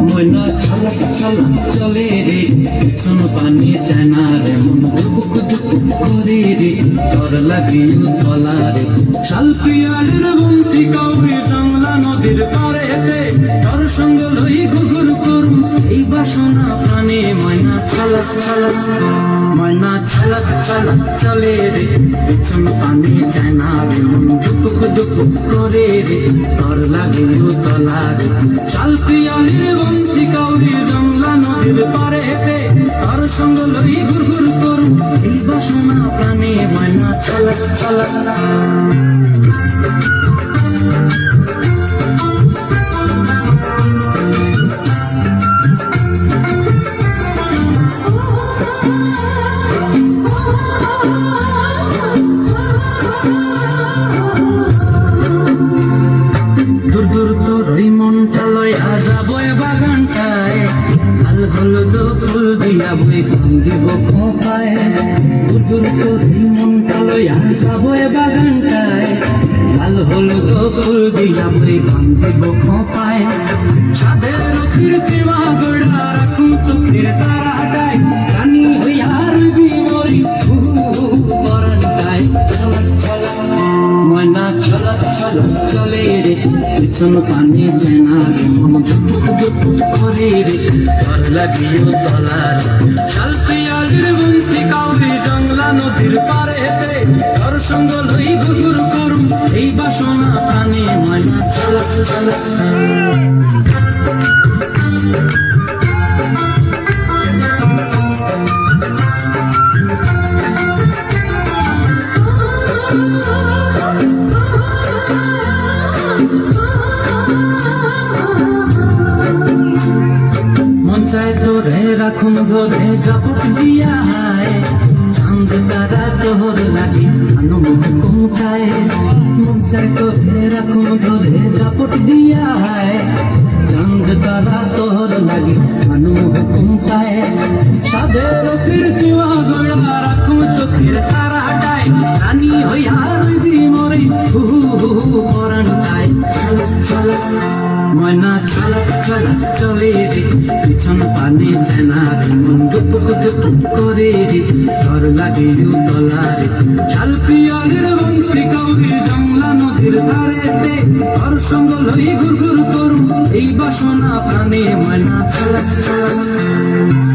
ময়না ছলক ছলক চলে রে পিছন পানি চায় না রে মন দুপুক দুপুক করে রে ডর লাগিও তলা রে শাল পিয়ালের বন্তি কাউরি জংলা নদীর পাড়েতে তোর সঙ্গ লই ঘুরঘুর করুম এই বাসনা প্রাণে ময়না ছলক ছলক ময়না ছলক ছলক চলে রে পিছন পানি চায় না রে মন দুপুক দুপুক করে রে ডর লাগিও তলা রে শাল পিয়ালের বন্তি কাউরি জংলা নদীর পাড়েতে তোর সঙ্গ লই ঘুরঘুর করুম এই বাসনা প্রাণে ময়না ছলক ছলক দূর দূর তোর ওই মনটা লয়া যাবো বাগানটায় লাল হলুদ ফুল দিয়া বই গান দিব খোঁপায় দূর দূর তোর ওই মনটা লয়া যাবো বাগানটায় লাল হলুদ ফুল দিয়া বই গান দিব খোঁপায় সাদের কীর্তি মাগড়া রাখুন চোখের তারাটায় রানী হইয়ার বিমরি পরানটায় ছলক ছলক ময়না ছলক ছলক চলে রে পিছন পানি চেনা রে মন দুপুক দুপুক করে রে ডর লাগিও তলা রে শাল পিয়ালের বন্তি কাউরি জংলা নদীর পাড়েতে তোর সঙ্গ লই ঘুরঘুর করুম এই বাসনা প্রাণে ময়না ছলক ছলক মন চায় তোরে রাখুন ধরে ঝপট দিয়া হায় চাঁদ তারা তোর লাগি আনন্দ কুমটায় মন চায় তোরে রাখুন ধরে ঝপট দিয়া হায় চাঁদ তারা তোর লাগি আনন্দ কুমটায় সাদের কীর্তি মাগড়া রাখুন চোখের তারাটায় রানী হইয়া রইবি মরে পরানটায় ছলক ছলক ময়না ছলক ছলক চলে রে পিছন পানি চেনা রে মন দুপুক দুপুক করে রে ডর লাগিও তলা রে শাল পিয়ালের বন্তি কাউরি জংলা নদীর ধারেতে তোর সঙ্গ লই ঘুরঘুর করুম এই বাসনা প্রাণে ময়না ছলক ছলক